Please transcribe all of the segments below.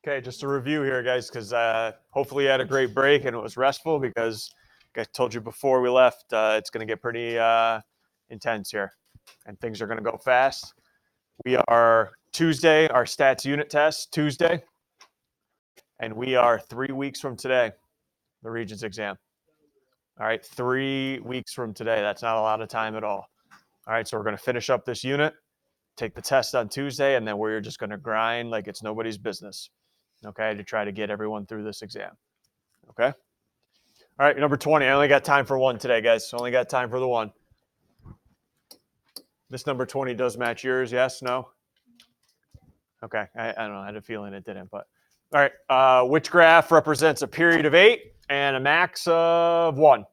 Okay, just a review here, guys, because hopefully you had a great break and it was restful because like I told you before we left, it's going to get pretty intense here and things are going to go fast. We are Tuesday, our stats unit test, Tuesday, and we are 3 weeks from today, the Regents exam. All right, 3 weeks from today. That's not a lot of time at all. All right, so we're going to finish up this unit, take the test on Tuesday, and then we're just going to grind like it's nobody's business, okay, to try to get everyone through this exam, okay? All right, number 20. I only got time for one today, guys. Only got time for the one. This number 20 does match yours, yes, no? Okay, I don't know. I had a feeling it didn't, but all right. Which graph represents a period of 8 and a max of 1?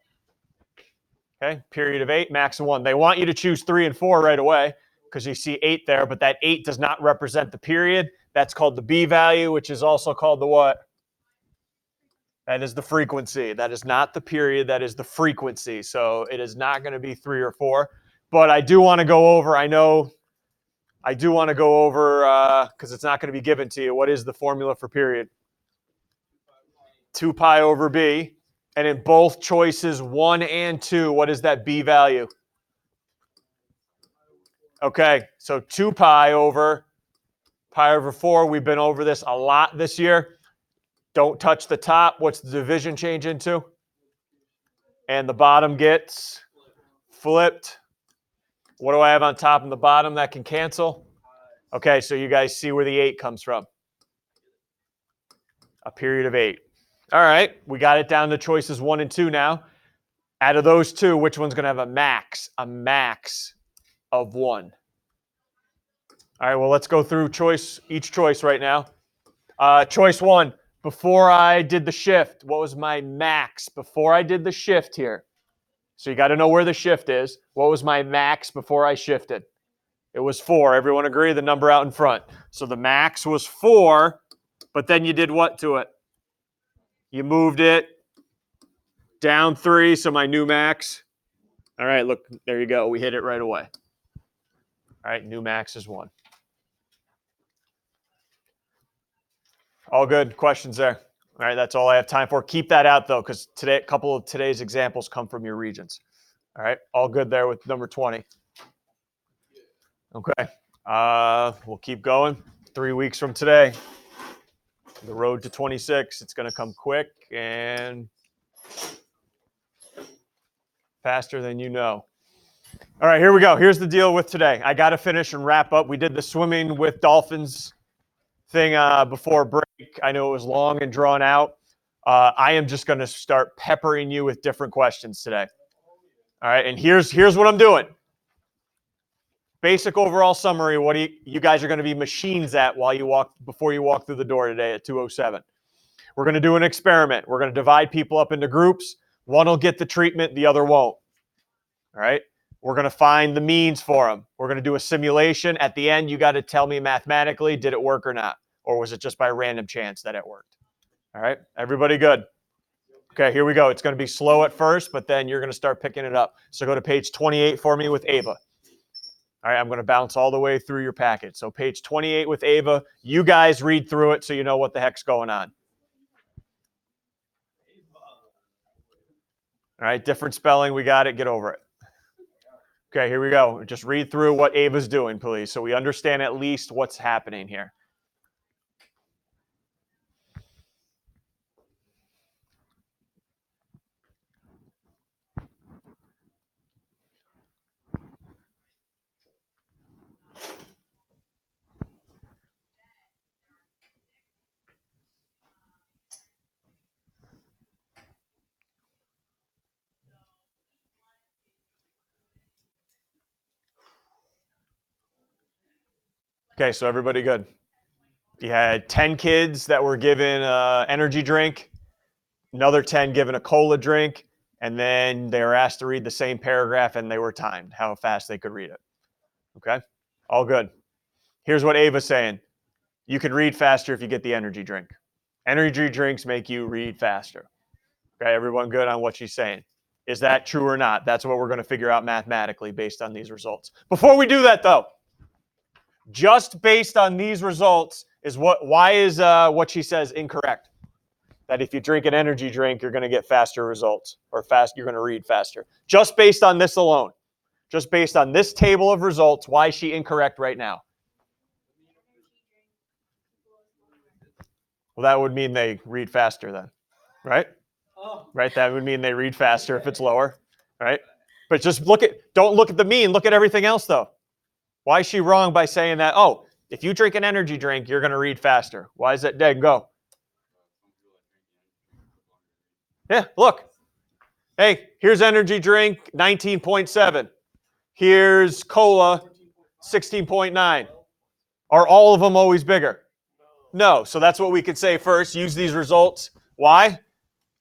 Okay, period of 8, max of 1. They want you to choose 3 and 4 right away because you see 8 there, but that 8 does not represent the period. That's called the B value, which is also called the what? That is the frequency. That is not the period. That is the frequency. So it is not going to be 3 or 4. But I do want to go over, I do want to go over, because it's not going to be given to you, what is the formula for period? 2 pi over b. And in both choices 1 and 2, what is that b value? Okay, so 2 pi over 4. We've been over this a lot this year. Don't touch the top. What's the division change into? And the bottom gets flipped. What do I have on top and the bottom that can cancel? Okay, so you guys see where the 8 comes from. A period of 8. All right, we got it down to choices 1 and 2 now. Out of those two, which one's going to have a max of 1? All right, well, let's go through each choice right now. Choice 1, before I did the shift, what was my max before I did the shift here? So you got to know where the shift is. What was my max before I shifted? It was 4. Everyone agree? The number out in front. So the max was 4, but then you did what to it? You moved it down 3, so my new max. All right, look, there you go. We hit it right away. All right, new max is 1. All good. Questions there? All right, that's all I have time for. Keep that out, though, because today, a couple of today's examples come from your Regents. All right, all good there with number 20. Okay, we'll keep going. 3 weeks from today, the road to 26. It's going to come quick and faster than you know. All right, here we go. Here's the deal with today. I got to finish and wrap up. We did the swimming with dolphins thing before break. I know it was long and drawn out. I am just going to start peppering you with different questions today. All right, and here's what I'm doing. Basic overall summary. What do you guys are going to be machines at before you walk through the door today at 2:07. We're going to do an experiment. We're going to divide people up into groups. One will get the treatment, the other won't. All right. We're going to find the means for them. We're going to do a simulation. At the end, you got to tell me mathematically, did it work or not? Or was it just by random chance that it worked? All right. Everybody good? Okay, here we go. It's going to be slow at first, but then you're going to start picking it up. So go to page 28 for me with Ava. All right, I'm going to bounce all the way through your packet. So page 28 with Ava. You guys read through it so you know what the heck's going on. All right, different spelling. We got it. Get over it. Okay, here we go. Just read through what Ava's doing, please, so we understand at least what's happening here. Okay, so everybody good. You had 10 kids that were given an energy drink, another 10 given a cola drink, and then they were asked to read the same paragraph and they were timed how fast they could read it. Okay, all good. Here's what Ava's saying. You can read faster if you get the energy drink. Energy drinks make you read faster. Okay, everyone good on what she's saying? Is that true or not? That's what we're going to figure out mathematically based on these results. Before we do that, though, just based on these results, is why is what she says incorrect? That if you drink an energy drink, you're going to get faster results, or you're going to read faster. Just based on this alone, just based on this table of results, why is she incorrect right now? Well, that would mean they read faster then, right? Right? That would mean they read faster if it's lower, right? But just don't look at the mean, look at everything else though. Why is she wrong by saying that, oh, if you drink an energy drink, you're going to read faster? Why is that dead? Go. Yeah, look. Hey, here's energy drink, 19.7. Here's cola, 16.9. Are all of them always bigger? No. So that's what we could say first. Use these results. Why?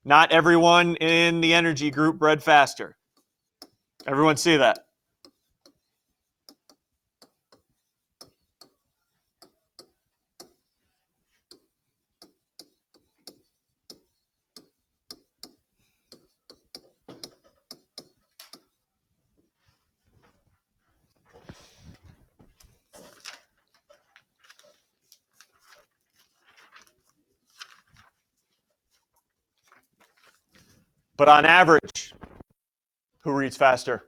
Not everyone in the energy group read faster. Everyone see that? But on average, who reads faster?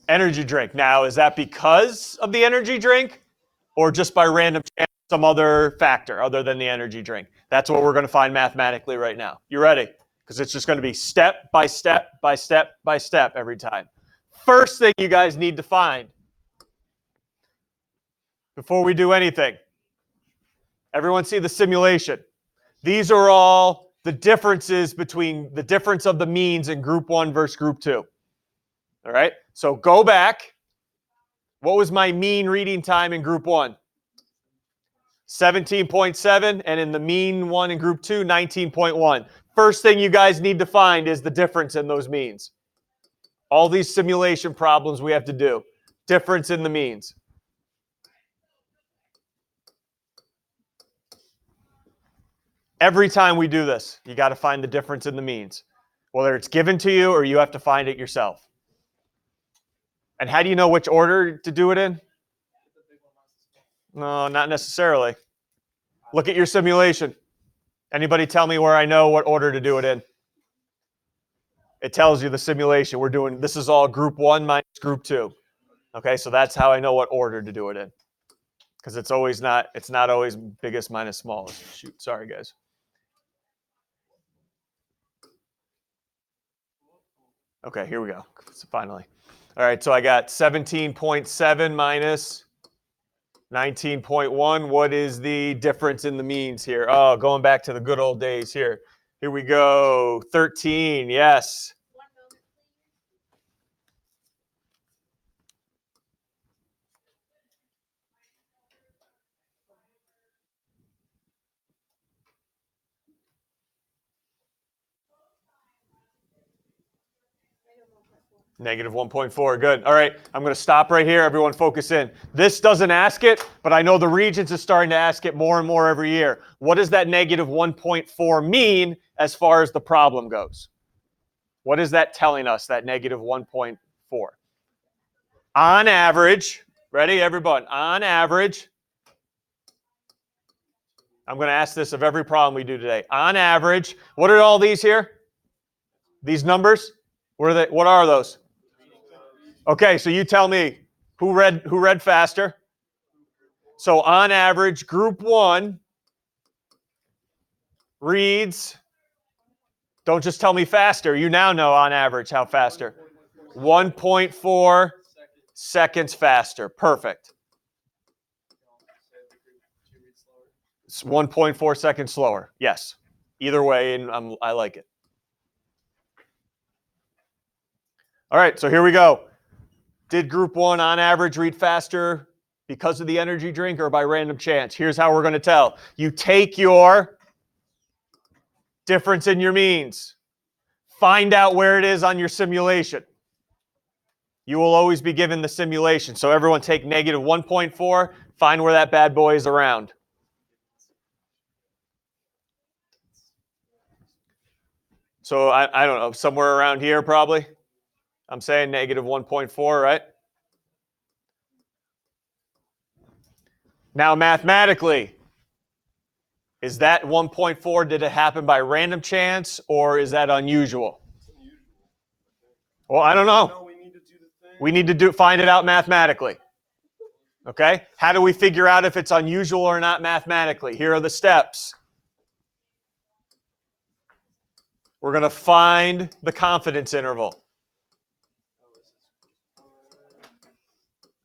Energy drink. Now, is that because of the energy drink or just by random chance, some other factor other than the energy drink? That's what we're going to find mathematically right now. You ready? Because it's just going to be step by step by step by step every time. First thing you guys need to find before we do anything. Everyone see the simulation. These are all the differences between the difference of the means in group 1 versus group 2. All right? So go back. What was my mean reading time in group 1? 17.7, and in the mean one in group 2, 19.1. First thing you guys need to find is the difference in those means. All these simulation problems we have to do. Difference in the means. Every time we do this, you got to find the difference in the means. Whether it's given to you or you have to find it yourself. And how do you know which order to do it in? No, not necessarily. Look at your simulation. Anybody tell me where I know what order to do it in? It tells you the simulation. We're doing, this is all group 1 minus group 2. Okay, so that's how I know what order to do it in. Because it's not always biggest minus smallest. Shoot, sorry guys. Okay, here we go. So finally. All right, so I got 17.7 minus 19.1. What is the difference in the means here? Oh, going back to the good old days here. Here we go. 13, yes. Negative 1.4, good. All right, I'm going to stop right here. Everyone focus in. This doesn't ask it, but I know the Regents is starting to ask it more and more every year. What does that negative 1.4 mean as far as the problem goes? What is that telling us, that negative 1.4? On average, ready, everyone? On average, I'm going to ask this of every problem we do today. On average, what are all these here? These numbers? What are those? Okay, so you tell me who read faster? So on average, group 1 reads, don't just tell me faster, you now know on average how faster. 1.4 seconds faster. Perfect. It's 1.4 seconds slower. Yes. Either way, and I like it. All right, so here we go. Did group 1 on average read faster because of the energy drink or by random chance? Here's how we're going to tell. You take your difference in your means. Find out where it is on your simulation. You will always be given the simulation. So everyone take negative 1.4, find where that bad boy is around. So I don't know, somewhere around here probably. I'm saying negative 1.4, right? Now, mathematically, is that 1.4, did it happen by random chance, or is that unusual? Well, I don't know. We need to find it out mathematically. Okay? How do we figure out if it's unusual or not mathematically? Here are the steps. We're going to find the confidence interval.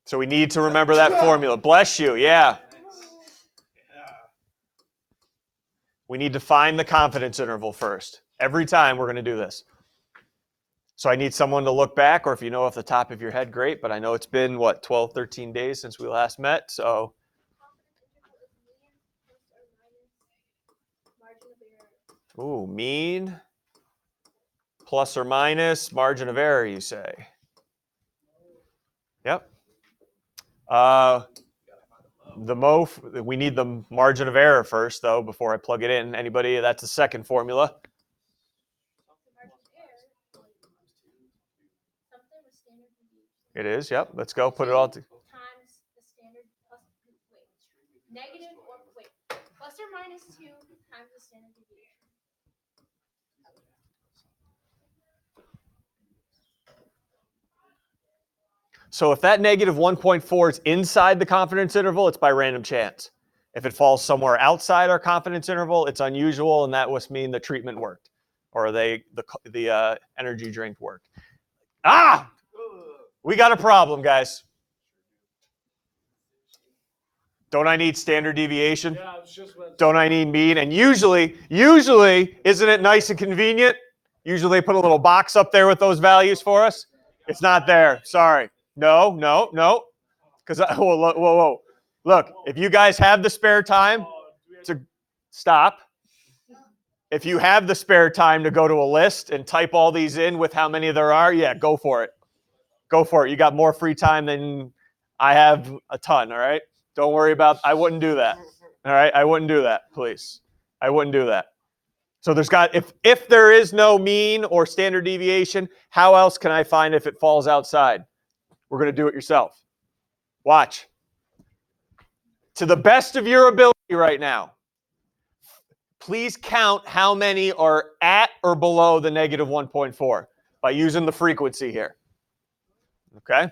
So we need to remember that formula. Bless you, yeah. We need to find the confidence interval first. Every time we're going to do this. So I need someone to look back, or if you know off the top of your head, great. But I know it's been, 12, 13 days since we last met. So ooh, mean plus or minus margin of error, you say? Yep. We need the margin of error first, though, before I plug it in. Anybody? That's the second formula. It is. Yep. Let's go. Put it all. Times the standard plus negative plus or minus 2 times the standard deviation. So if that negative 1.4 is inside the confidence interval, it's by random chance. If it falls somewhere outside our confidence interval, it's unusual, and that must mean the treatment worked, or the energy drink worked. We got a problem, guys. Don't I need standard deviation? Yeah, I was just about to Don't I need mean? And usually, isn't it nice and convenient? Usually they put a little box up there with those values for us. It's not there. Sorry. No. Because, whoa. Look, if you guys have the spare time to stop, if you have the spare time to go to a list and type all these in with how many there are, yeah, go for it. Go for it. You got more free time than I have a ton, all right? Don't worry about, I wouldn't do that. All right? I wouldn't do that, please. I wouldn't do that. So if there is no mean or standard deviation, how else can I find if it falls outside? We're going to do it yourself. Watch. To the best of your ability right now, please count how many are at or below the negative 1.4 by using the frequency here. Okay?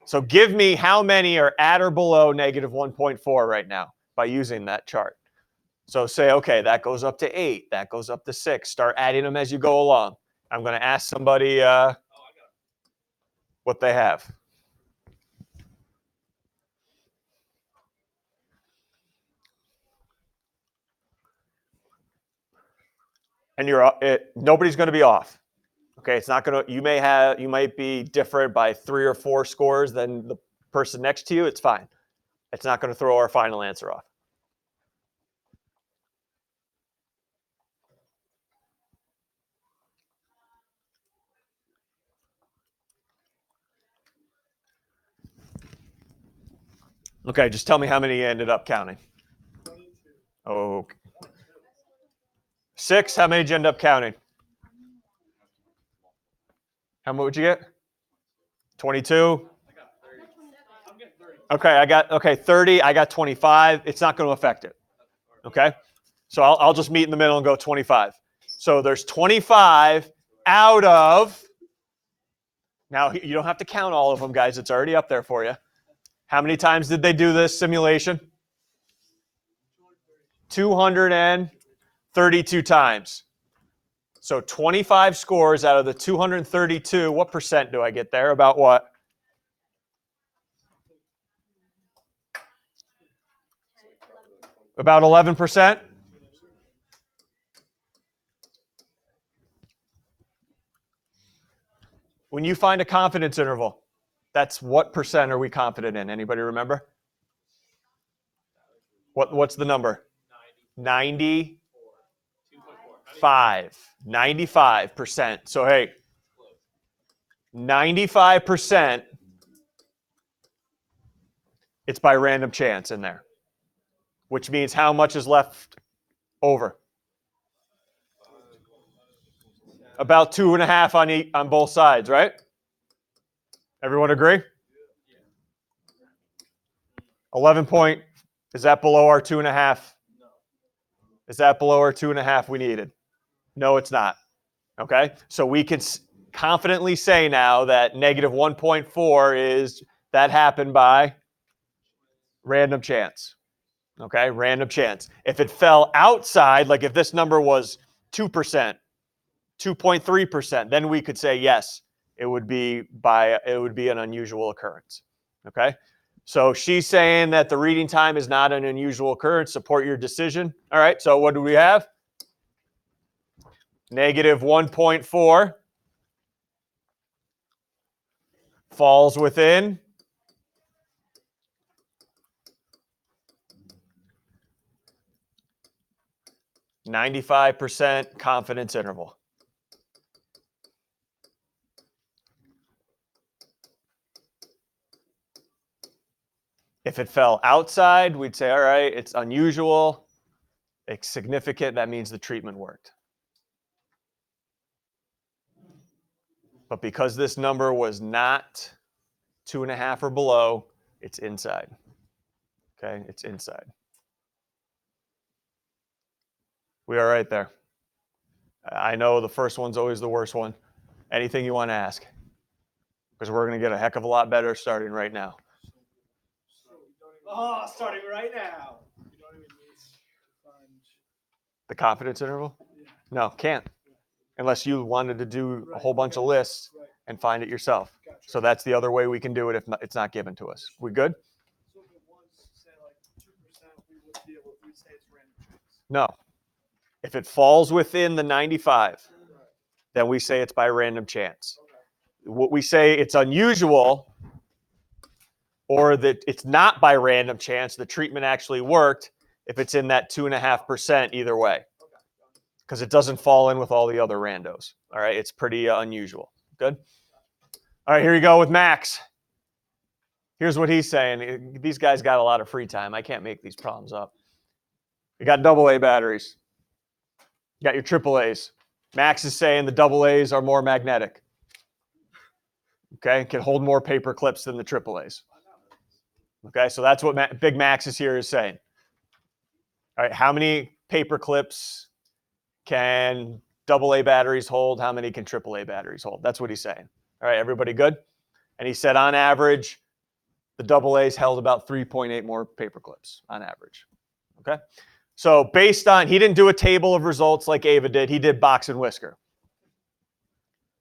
So give me how many are at or below negative 1.4 right now by using that chart. So say, okay, that goes up to 8. That goes up to 6. Start adding them as you go along. I'm going to ask somebody what they have. And nobody's going to be off. Okay, it's not going to. You might be different by 3 or 4 scores than the person next to you. It's fine. It's not going to throw our final answer off. Okay, just tell me how many you ended up counting. Oh, okay. 6. How many did you end up counting? How much would you get? 22. Okay, I got 30. I got 25. It's not going to affect it. Okay, so I'll just meet in the middle and go 25. So there's 25 out of. Now you don't have to count all of them, guys. It's already up there for you. How many times did they do this simulation? 232 times. So 25 scores out of the 232. What percent do I get there? About what? About 11%? When you find a confidence interval, that's what percent are we confident in? Anybody remember? What's the number? 95. 95%. So hey, 95%, it's by random chance in there, which means how much is left over? About 2.5 on both sides, right? Everyone agree? 11.5 Is that below our 2.5? Is that below our 2.5 we needed? No, it's not. Okay, so we can confidently say now that negative 1.4 is, that happened by random chance. Okay, random chance. If it fell outside, like if this number was 2%, 2.3%, then we could say yes, it would be an unusual occurrence. Okay, so she's saying that the reading time is not an unusual occurrence. Support your decision. All right, so what do we have? Negative 1.4 falls within 95% confidence interval. If it fell outside, we'd say, all right, it's unusual, it's significant, that means the treatment worked. But because this number was not 2.5 or below, it's inside. Okay, it's inside. We are right there. I know the first one's always the worst one. Anything you want to ask? Because we're going to get a heck of a lot better starting right now. Oh, starting right now. You don't even need to find The confidence interval? Yeah. No, can't. Unless you wanted to do a whole bunch of lists and find it yourself. Gotcha. So that's the other way we can do it if not, it's not given to us. We good? So if it was, say, like 2%, we would be able to say it's random chance. No. If it falls within the 95, then we say it's by random chance. Okay. What we say it's unusual or that it's not by random chance, the treatment actually worked if it's in that 2.5% either way. Because it doesn't fall in with all the other randos. All right, it's pretty unusual. Good? All right, here you go with Max. Here's what he's saying. These guys got a lot of free time. I can't make these problems up. You got AA batteries. You got your AAAs. Max is saying the AAs are more magnetic. Okay, can hold more paper clips than the AAAs. Okay, so that's what Big Max is here is saying. All right, how many paper clips can AA batteries hold? How many can AAA batteries hold? That's what he's saying. All right, everybody good? And he said on average, the AAs held about 3.8 more paper clips on average. Okay, so based on, he didn't do a table of results like Ava did. He did box and whisker.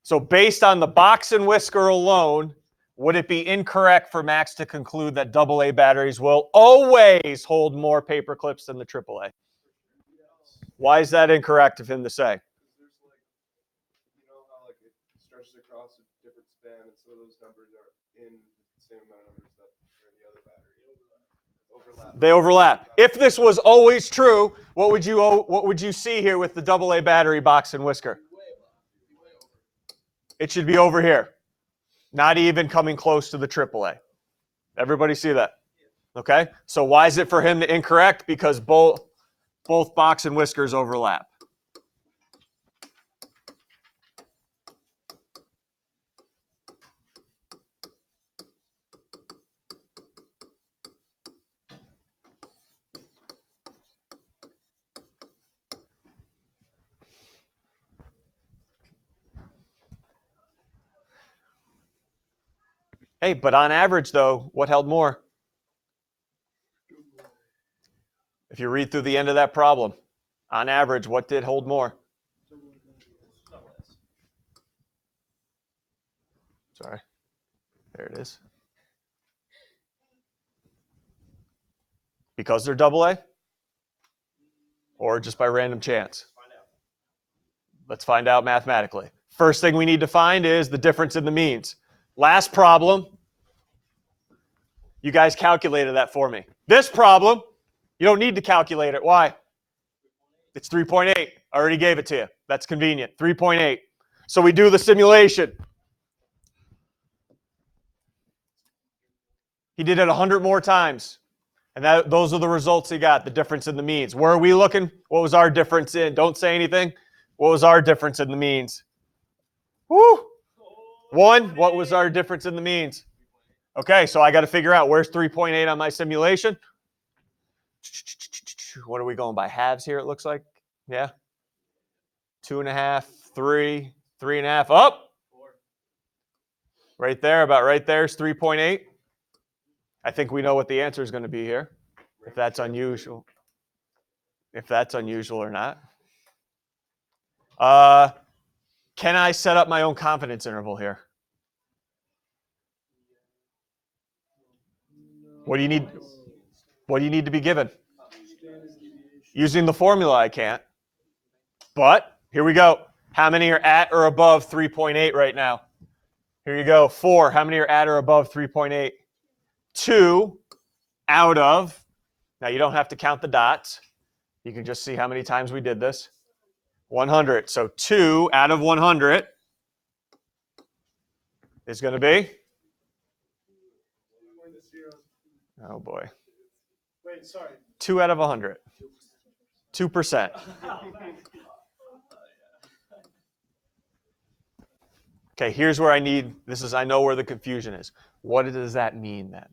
So based on the box and whisker alone, would it be incorrect for Max to conclude that AA batteries will always hold more paper clips than the AAA? Why is that incorrect of him to say? There's like, you know how like it stretches across a different span, and some of those numbers are in the same amount of numbers that are in the other battery. Overlap. They overlap. If this was always true, what would you see here with the AA battery box and whisker? It should be over here. Not even coming close to the AAA. Everybody see that? Okay? So why is it for him to incorrect? Because both box and whiskers overlap. Hey, but on average, though, what held more? If you read through the end of that problem, on average, what did hold more? Sorry. There it is. Because they're AA? Or just by random chance? Let's find out mathematically. First thing we need to find is the difference in the means. Last problem, you guys calculated that for me. This problem, you don't need to calculate it. Why? It's 3.8. I already gave it to you. That's convenient. 3.8. So we do the simulation. He did it 100 more times. And those are the results he got, the difference in the means. Where are we looking? What was our difference in? Don't say anything. What was our difference in the means? Woo! 1. What was our difference in the means? Okay, so I got to figure out where's 3.8 on my simulation. What are we going by? Halves here, it looks like. Yeah. 2.5, 3, 3.5. Up. Right there, about right there is 3.8. I think we know what the answer is going to be here. If that's unusual. If that's unusual or not. Can I set up my own confidence interval here? What do you need? What do you need to be given? Using the formula, I can't. But here we go. How many are at or above 3.8 right now? Here you go. 4. How many are at or above 3.8? 2 out of. Now you don't have to count the dots. You can just see how many times we did this. 100. So 2 out of 100 is going to be. Oh boy. Wait, sorry. 2 out of 100. 2%. Okay, here's where I know where the confusion is. What does that mean then?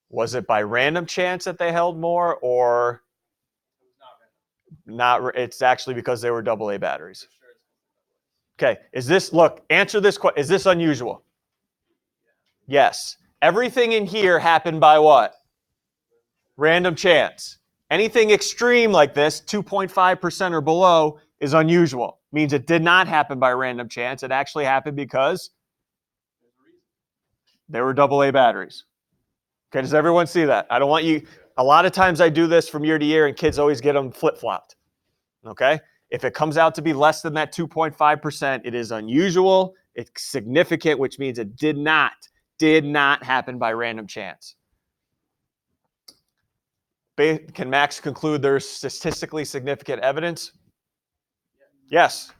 Was it by random chance that they held more, or not? It's actually because they were AA batteries. Okay, answer this question. Is this unusual? Yes. Everything in here happened by what? Random chance. Anything extreme like this, 2.5% or below, is unusual. Means it did not happen by random chance. It actually happened because they were AA batteries. Okay, does everyone see that? I don't want you, a lot of times I do this from year to year and kids always get them flip-flopped. Okay? If it comes out to be less than that 2.5%, it is unusual, it's significant, which means it did not happen by random chance. Can Max conclude there's statistically significant evidence? Yes.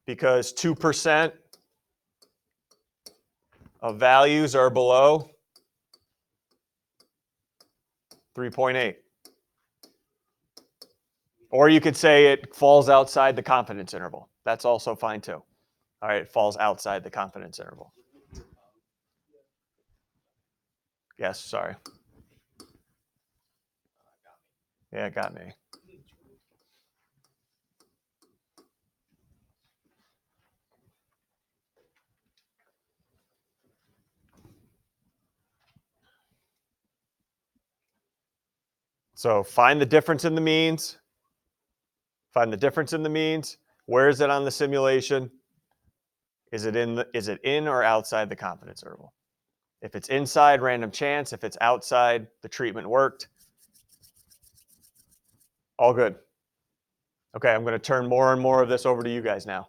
Because 2% of values are below 3.8. Or you could say it falls outside the confidence interval. That's also fine too. All right, it falls outside the confidence interval. Yes, sorry. Yeah, it got me. So find the difference in the means. Find the difference in the means. Where is it on the simulation? Is it in or outside the confidence interval? If it's inside, random chance. If it's outside, the treatment worked. All good. Okay, I'm going to turn more and more of this over to you guys now.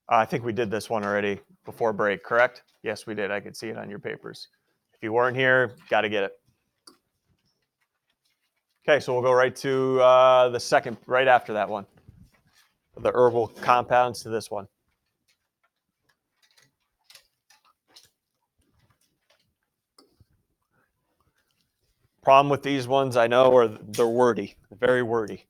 I think we did this one already before break, correct? Yes, we did. I could see it on your papers. If you weren't here, got to get it. Okay, so we'll go right to the second, right after that one. The herbal compounds to this one. Problem with these ones, I know, are they're wordy, very wordy.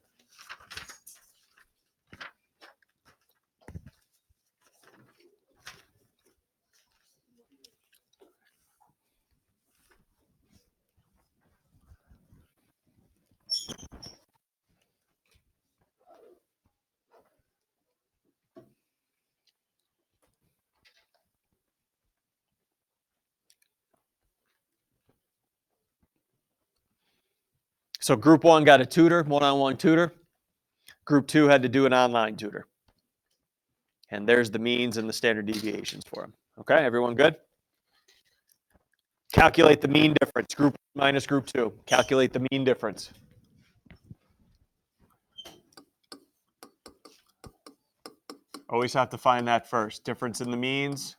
So group 1 got a tutor, one-on-one tutor. Group 2 had to do an online tutor. And there's the means and the standard deviations for them. Okay, everyone good? Calculate the mean difference, group 1 minus group 2. Calculate the mean difference. Always have to find that first. Difference in the means.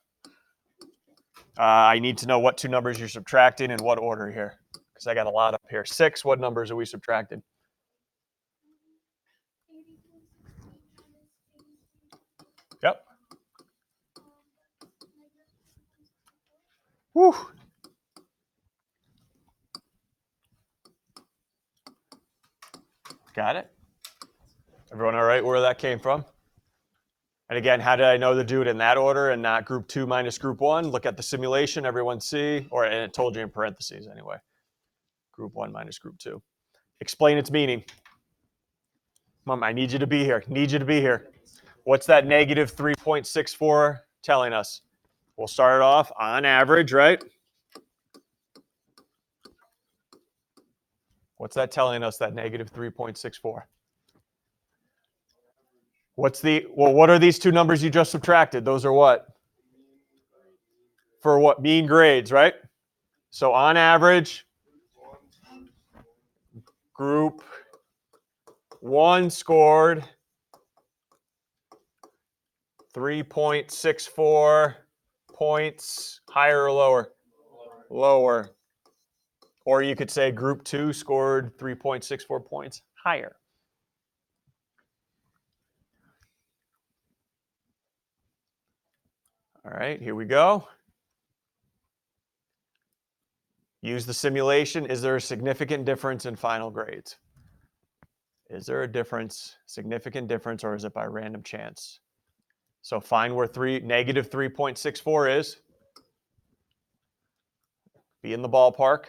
I need to know what two numbers you're subtracting and what order here, because I got a lot up here. 6, what numbers are we subtracting? Yep. Whew. Got it? Everyone all right where that came from? And again, how did I know to do it in that order and not group 2 minus group 1? Look at the simulation, everyone see, and it told you in parentheses anyway. Group 1 minus group 2. Explain its meaning. Mom, I need you to be here. Need you to be here. What's that negative 3.64 telling us? We'll start it off on average, right? What's that telling us, that negative 3.64? What are these two numbers you just subtracted? Those are what? For what? Mean grades, right? So on average, group 1 scored 3.64 points, higher or lower? Lower. Or you could say group 2 scored 3.64 points, higher. All right, here we go. Use the simulation. Is there a significant difference in final grades? Is there a difference, significant difference, or is it by random chance? So find where negative 3.64 is. Be in the ballpark.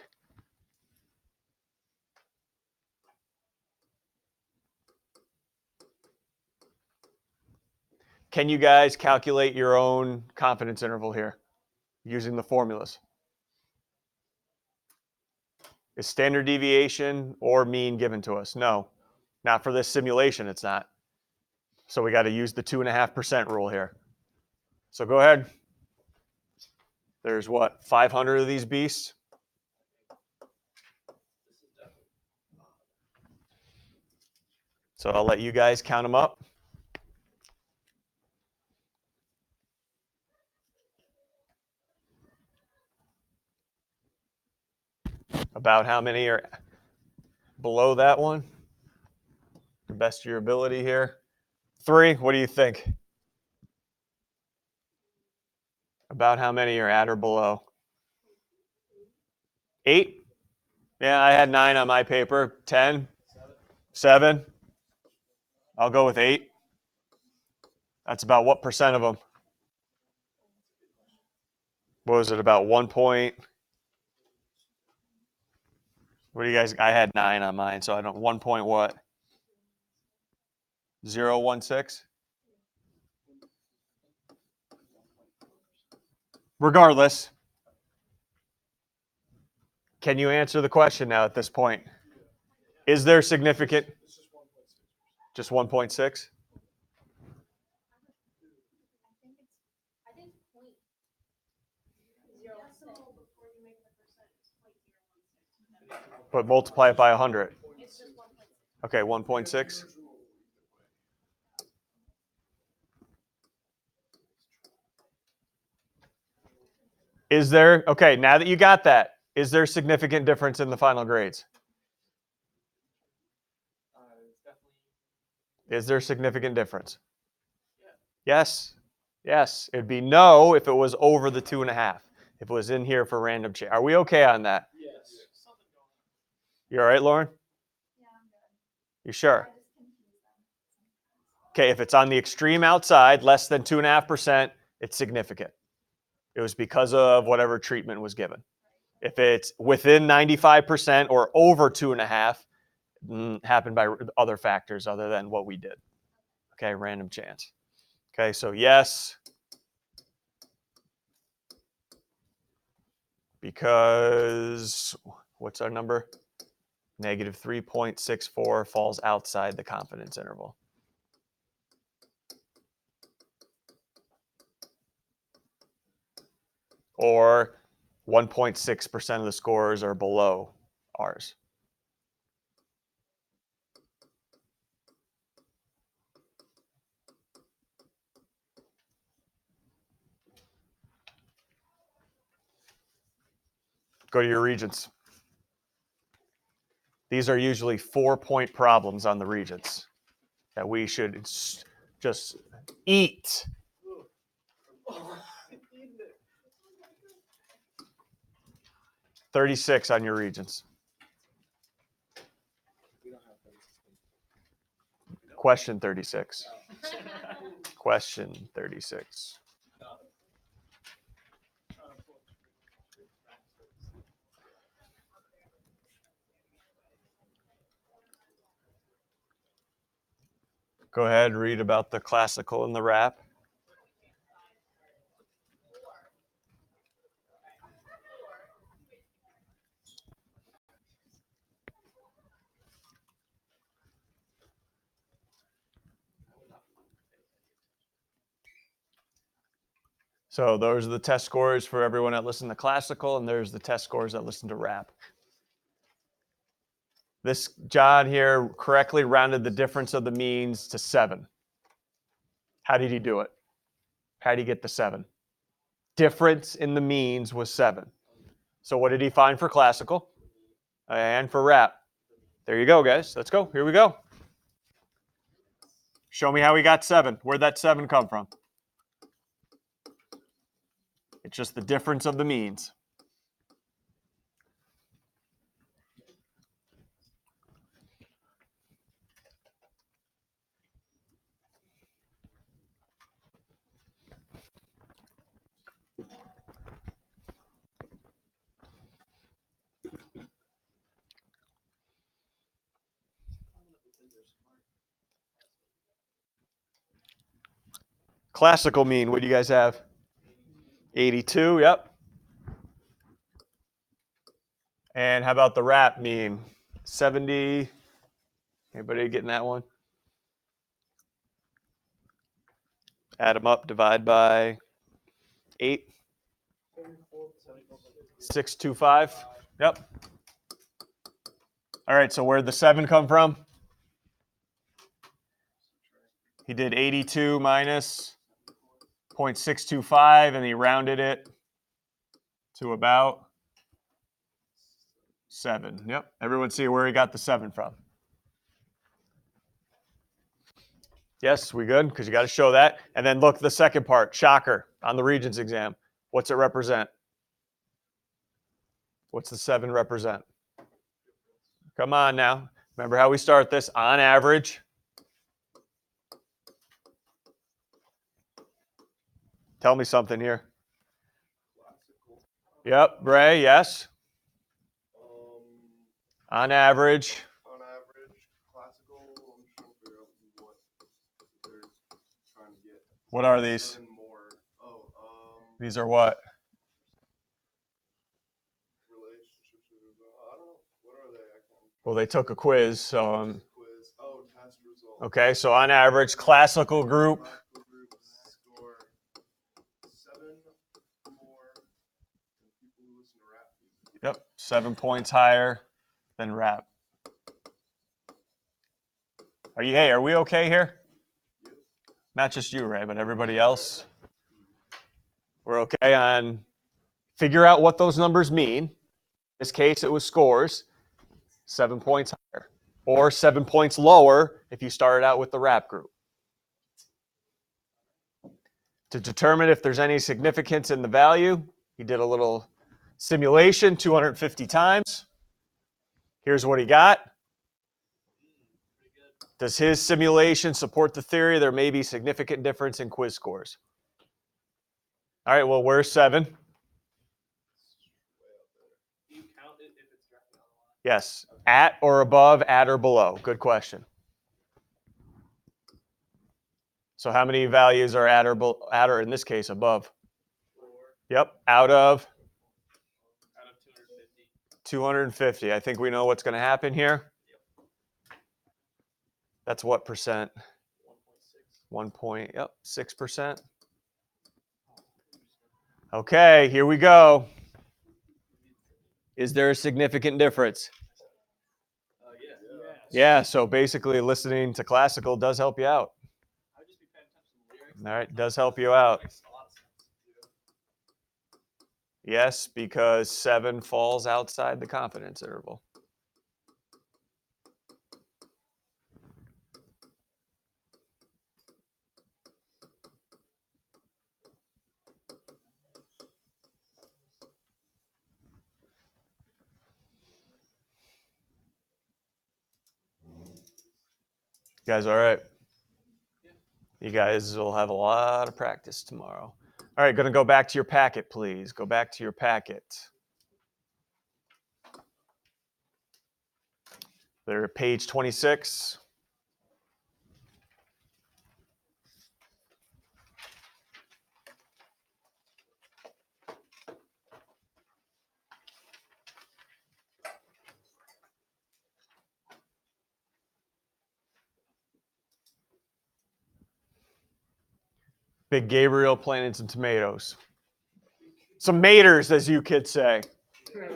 Can you guys calculate your own confidence interval here using the formulas? Is standard deviation or mean given to us? No, not for this simulation, it's not. So we got to use the 2.5% rule here. So go ahead. There's what, 500 of these beasts? So I'll let you guys count them up. About how many are below that one? The best of your ability here. 3, what do you think? About how many are at or below? 8? Yeah, I had 9 on my paper. 10? 7? I'll go with 8. That's about what percent of them? What was it, about 1 point? What do you guys, I had 9 on mine, so I don't, 1 point what? 0.16? Regardless, can you answer the question now at this point? Is there significant? Just 1.6? I think it's point 0.6. But multiply it by 100. It's just 1.6. Okay, 1.6. Is there, okay, now that you got that, is there significant difference in the final grades? Is there significant difference? Yes. Yes. It'd be no if it was over the 2.5. If it was in here for random change. Are we okay on that? Yes. You all right, Lauren? Yeah, I'm good. You sure? I just confuse them. Okay, if it's on the extreme outside, less than 2.5%, it's significant. It was because of whatever treatment was given. If it's within 95% or over 2.5, happened by other factors other than what we did. Okay, random chance. Okay, so yes, because what's our number? Negative 3.64 falls outside the confidence interval. Or 1.6% of the scores are below ours. Go to your regents. These are usually 4-point problems on the regents that we should just eat. 36 on your regents. Question 36. Question 36. Go ahead, read about the classical and the rap. So those are the test scores for everyone that listened to classical, and there's the test scores that listen to rap. This John here correctly rounded the difference of the means to 7. How did he do it? How did he get the 7? Difference in the means was 7. So what did he find for classical and for rap? There you go, guys. Let's go. Here we go. Show me how he got 7. Where'd that 7 come from? It's just the difference of the means. Classical mean, what do you guys have? 82, yep. And how about the rap mean? 70. Anybody getting that one? Add them up, divide by 8. 625. Yep. All right, so where'd the 7 come from? He did 82 minus 0.625, and he rounded it to about 7. Yep. Everyone see where he got the 7 from? Yes, we good? Because you got to show that. And then look, the second part, shocker, on the Regents exam. What's it represent? What's the 7 represent? Come on now. Remember how we start this? On average. Tell me something here. Yep, Ray, yes. On average. On average, classical, I'm trying to figure out what they're trying to get. What are these? 7 more. Oh, These are what? relationships. I don't know. What are they? I can't. Well, they took a quiz, so Quiz. Oh, test results. okay, so on average, classical group. Classical group score 7 more than people who listen to rap music. Yep, 7 points higher than rap. Are we okay here? Not just you, Ray, but everybody else. We're okay on figure out what those numbers mean. In this case, it was scores, 7 points higher, or 7 points lower if you started out with the rap group. To determine if there's any significance in the value, he did a little simulation 250 times. Here's what he got. Does his simulation support the theory there may be significant difference in quiz scores? All right, well, where's 7? Do you count it if it's directly on the line? Yes, at or above, at or below. Good question. So how many values are at or in this case above? 4 Yep, out of out of 250. 250. I think we know what's going to happen here. That's what percent? 1.6. 6%. Okay, here we go. Is there a significant difference? Yeah. Yeah, so basically listening to classical does help you out. I would just be paying attention to the lyrics. All right, does help you out. Makes a lot of sense. Yes, because 7 falls outside the confidence interval. You guys all right? You guys will have a lot of practice tomorrow. All right, going to go back to your packet, please. Go back to your packet. They're at page 26. Big Gabriel planting some tomatoes. Some maters, as you kids say. Kids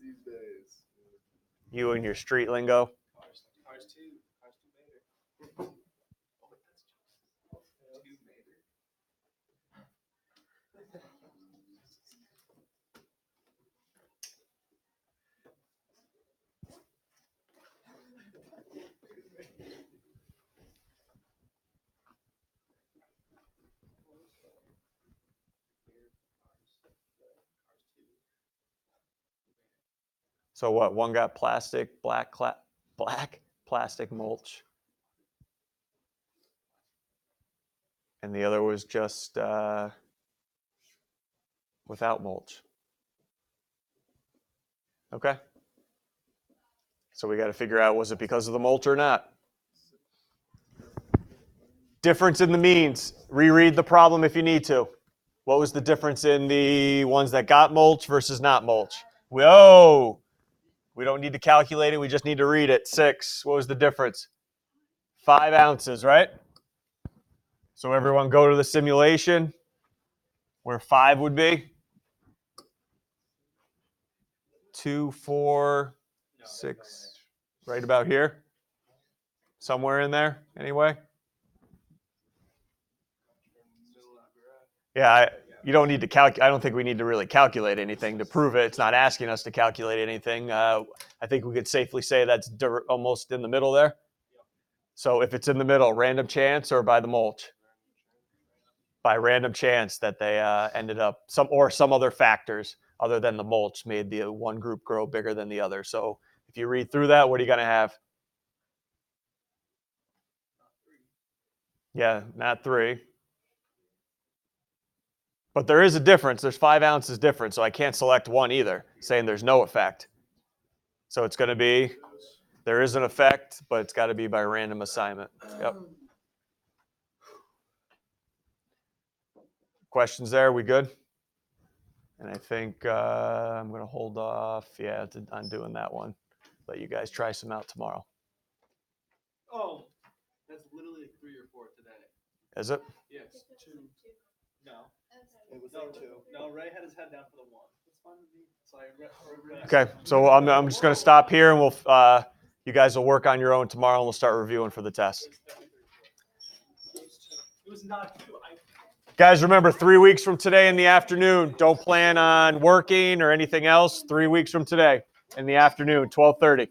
these days. You and your street lingo. Ours too. Mater. Two Mater. So what? One got plastic, black plastic mulch. And the other was just without mulch. Okay. So we got to figure out, was it because of the mulch or not? Difference in the means. Reread the problem if you need to. What was the difference in the ones that got mulch versus not mulch? Whoa! We don't need to calculate it. We just need to read it. 6. What was the difference? 5 ounces, right? So everyone go to the simulation where 5 would be. 2, 4, 6. Right about here. Somewhere in there, anyway. Yeah, you don't need to calculate. I don't think we need to really calculate anything to prove it. It's not asking us to calculate anything. I think we could safely say that's almost in the middle there. So if it's in the middle, random chance or by the mulch? By random chance that they ended up, some other factors other than the mulch made the one group grow bigger than the other. So if you read through that, what are you going to have? Yeah, not 3. But there is a difference. There's 5 ounces difference, so I can't select one either, saying there's no effect. So it's going to be, there is an effect, but it's got to be by random assignment. Yep. Questions there? We good? And I think I'm going to hold off, on doing that one. Let you guys try some out tomorrow. Oh, that's literally 3 or 4 today. Is it? Yes, 2. No. It was No, like 2. No, Ray had his head down for the 1. That's fine with me. So I read. Okay, so I'm just going to stop here, and we'll you guys will work on your own tomorrow, and we'll start reviewing for the test. It was not 2. Guys, remember, 3 weeks from today in the afternoon, don't plan on working or anything else. 3 weeks from today in the afternoon, 12:30.